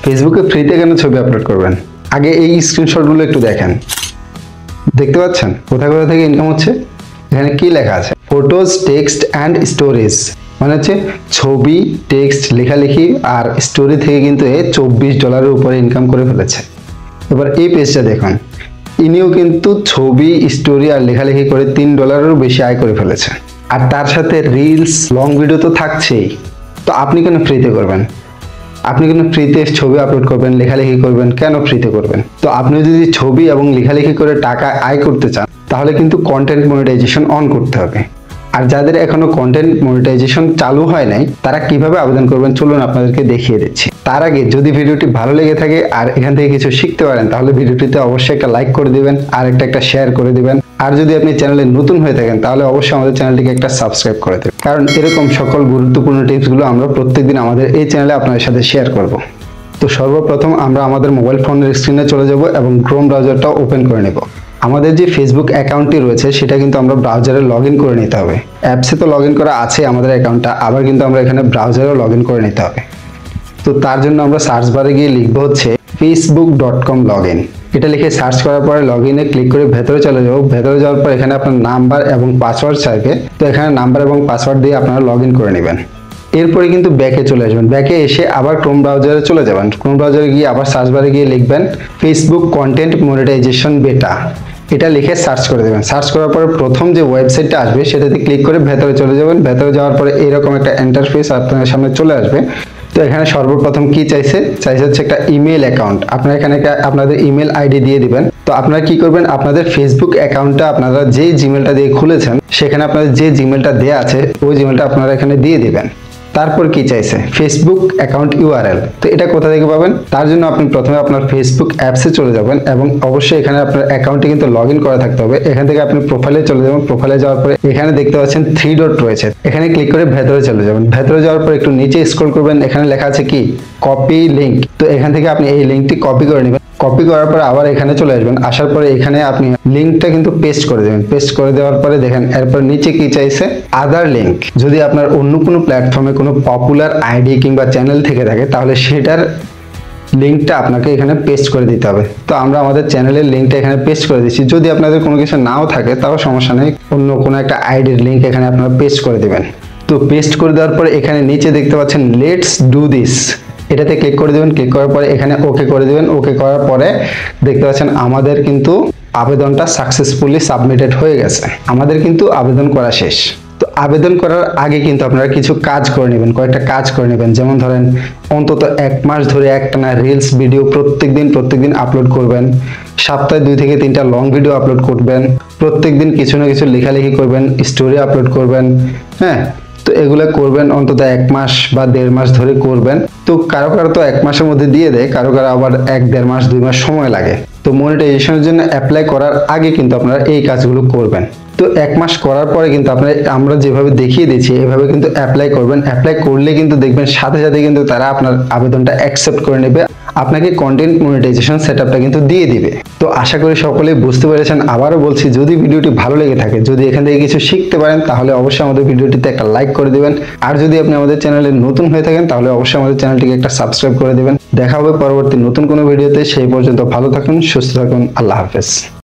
ফেসবুকে ফ্রিতে কেন ছবি আপলোড করবেন? আগে এই স্ক্রিনশটগুলো একটু দেখেন। দেখতে পাচ্ছেন কোথা কোথা থেকে ইনকাম হচ্ছে? এখানে কি লেখা আছে? ফটোজ, টেক্সট অ্যান্ড স্টোরিজ, মানে হচ্ছে ছবি, টেক্সট, লেখালেখি আর স্টোরি থেকে কিন্তু $24 উপরে ইনকাম করে ফেলেছে। এবার এই পেজটা দেখুন, ইনিও কিন্তু ছবি, স্টোরি আর লেখালেখি করে $3 বেশি আয় করে ফেলেছে। আর তার সাথে রিলস, লং ভিডিও তো থাকছেই। তো আপনি কেন ফ্রিতে করবেন? আপনি কেন ফ্রিতে ছবি আপলোড করবেন, লেখালেখি করবেন? কেন ফ্রিতে করবেন? তো আপনি যদি ছবি এবং লেখালেখি করে টাকা আয় করতে চান তাহলে কিন্তু কন্টেন্ট মনিটাইজেশন অন করতে হবে। আর যাদের এখনো কন্টেন্ট মনিটাইজেশন চালু হয় নাই তারা কিভাবে আবেদন করবেন চলুন আপনাদেরকে দেখিয়ে দিচ্ছি। তার আগে যদি ভিডিওটি ভালো লেগে থাকে আর এখান থেকে কিছু শিখতে পারেন তাহলে ভিডিওটিতে অবশ্যই একটা লাইক করে দিবেন আর একটা শেয়ার করে দিবেন। আর যদি আপনি চ্যানেলে নতুন হয়ে থাকেন তাহলে অবশ্যই আমাদের চ্যানেলটিকে একটা সাবস্ক্রাইব করে দেবেন, কারণ এরকম সকল গুরুত্বপূর্ণ টিপসগুলো আমরা প্রত্যেকদিন আমাদের এই চ্যানেলে আপনাদের সাথে শেয়ার করব। তো সর্বপ্রথম আমরা আমাদের মোবাইল ফোনের স্ক্রিনে চলে যাব এবং ক্রোম ব্রাউজারটা ওপেন করে নেব। আমাদের যে ফেসবুক অ্যাকাউন্টটি রয়েছে সেটা কিন্তু আমরা ব্রাউজারে লগ ইন করে নিতে হবে। অ্যাপসে তো লগ ইন করা আছে আমাদের অ্যাকাউন্টটা, আবার কিন্তু আমরা এখানে ব্রাউজারেও লগ ইন করে নিতে হবে। তো তার জন্য আমরা সার্চ বারে গিয়ে লিখবো হচ্ছে facebook.com login। এটা লিখে সার্চ করার পরে লগ ইনে ক্লিক করে ভেতরে চলে যাব। ভেতরে যাওয়ার পর এখানে আপনার নাম্বার এবং পাসওয়ার্ড চাইবে, তো এখানে নাম্বার এবং পাসওয়ার্ড দিয়ে আপনারা লগ ইন করে নেবেন। এরপরে কিন্তু ব্যাকে চলে আসবেন। ব্যাকে এসে আবার ক্রোম ব্রাউজারে চলে যাবেন। ক্রোম ব্রাউজারে গিয়ে আবার সার্চ বারে গিয়ে লিখবেন ফেসবুক কন্টেন্ট মনিটাইজেশন বেটা, এটা লিখে সার্চ করে দেবেন। সার্চ করার পরে প্রথম যে ওয়েবসাইটটা আসবে সেটাতে ক্লিক করে ভেতরে চলে যাবেন। ভেতরে যাওয়ার পরে এরকম একটা ইন্টারফেস আপনাদের সামনে চলে আসবে। তো এখানে সর্বপ্রথম কি চাইছে হচ্ছে একটা ইমেল অ্যাকাউন্ট। আপনারা এখানে আপনাদের ইমেল আইডি দিয়ে দিবেন। তো আপনারা কি করবেন, আপনাদের ফেসবুক অ্যাকাউন্টটা আপনারা যে জিমেলটা দিয়ে খুলেছেন সেখানে আপনাদের যে জিমেলটা দেয়া আছে ওই জিমেলটা আপনারা এখানে দিয়ে দিবেন। তারপর কি চাইছে ফেসবুক অ্যাকাউন্ট ইউআরএল। তো এটা কোথা থেকে পাবেন? তার জন্য আপনি প্রথমে আপনার ফেসবুক অ্যাপসে চলে যাবেন এবং অবশ্যই এখানে আপনার অ্যাকাউন্টে কিন্তু লগ ইন করা থাকতে হবে। এখান থেকে আপনি প্রোফাইলে চলে যাবেন। প্রোফাইলে যাওয়ার পরে এখানে দেখতে পাচ্ছেন 3 ডট রয়েছে, এখানে ক্লিক করে ভেতরে চলে যাবেন। ভেতরে যাওয়ার পর একটু নিচে স্ক্রল করবেন, এখানে লেখা আছে কি কপি লিংক। তো এখান থেকে আপনি এই লিংকটি কপি করে নেবেন। কপি করার পরে আবার এখানে চলে আসবেন। আসার পরে এখানে আপনি লিংকটা কিন্তু পেস্ট করে দেবেন। পেস্ট করে দেওয়ার পরে দেখেন এরপর নিচে কি চাইছে আদার লিংক। যদি আপনার অন্য কোনো প্ল্যাটফর্মে কোনো পপুলার আইডি কিংবা চ্যানেল থেকে থাকে তাহলে সেটার লিংকটা আপনাকে এখানে পেস্ট করে দিতে হবে। তো আমরা আমাদের চ্যানেলের লিংকটা এখানে পেস্ট করে দিচ্ছি। যদি আপনাদের কোনো কিছু নাও থাকে তাও সমস্যা নেই, অন্য কোনো একটা আইডির লিংক এখানে আপনারা পেস্ট করে দিবেন। তো পেস্ট করে দেওয়ার পরে এখানে নিচে দেখতে পাচ্ছেন লেটস ডু দিস, এটাতে ক্লিক করে দেবেন। ক্লিক করার পরে এখানে ওকে করে দেবেন। ওকে করার পরে দেখতে পাচ্ছেন আমাদের কিন্তু আবেদনটা সাকসেসফুলি সাবমিটেড হয়ে গেছে। আমাদের কিন্তু আবেদন করা শেষ। তো আবেদন করার আগে কিন্তু আপনারা কিছু কাজ করে নেবেন, কয়েকটা কাজ করে নেবেন। যেমন ধরেন অন্তত 1 মাস ধরে একটানা রিলস ভিডিও প্রত্যেকদিন আপলোড করবেন। সপ্তাহে 2 থেকে 3টা লং ভিডিও আপলোড করবেন। প্রত্যেকদিন কিছু না কিছু লেখালেখি করবেন, স্টোরি আপলোড করবেন। হ্যাঁ, তো এগুলো করবেন অন্তত 1 মাস বা 1.5 মাস ধরে করবেন। তো কারো কারো তো 1 মাসের মধ্যে দিয়ে দেয়, কারো কারো আবার 1-1.5 মাস 2 মাস সময় লাগে। তো মনিটাইজেশনের জন্য অ্যাপ্লাই করার আগে কিন্তু আপনারা এই কাজগুলো করবেন। তো 1 মাস করার পরে কিন্তু আমরা যেভাবে দেখিয়ে দিচ্ছি এভাবে কিন্তু অ্যাপ্লাই করবেন। অ্যাপ্লাই করলে কিন্তু দেখবেন সাথে সাথে কিন্তু তারা আপনার আবেদনটা অ্যাকসেপ্ট করে নেবে, আপনাকে কন্টেন্ট মনিটাইজেশন সেটআপটা কিন্তু দিয়ে দিবে। তো আশা করি সকলেই বুঝতে পেরেছেন। আবারও বলছি, যদি ভিডিওটি ভালো লেগে থাকে, যদি এখান থেকে কিছু শিখতে পারেন তাহলে অবশ্যই আমাদের ভিডিওটিতে একটা লাইক করে দিবেন। আর যদি আপনি আমাদের চ্যানেলে নতুন হয়ে থাকেন তাহলে অবশ্যই আমাদের চ্যানেলটিকে একটা সাবস্ক্রাইব করে দিবেন। দেখা হবে পরবর্তী নতুন কোনো ভিডিওতে। সেই পর্যন্ত ভালো থাকুন, সুস্থ থাকুন। আল্লাহ হাফেজ।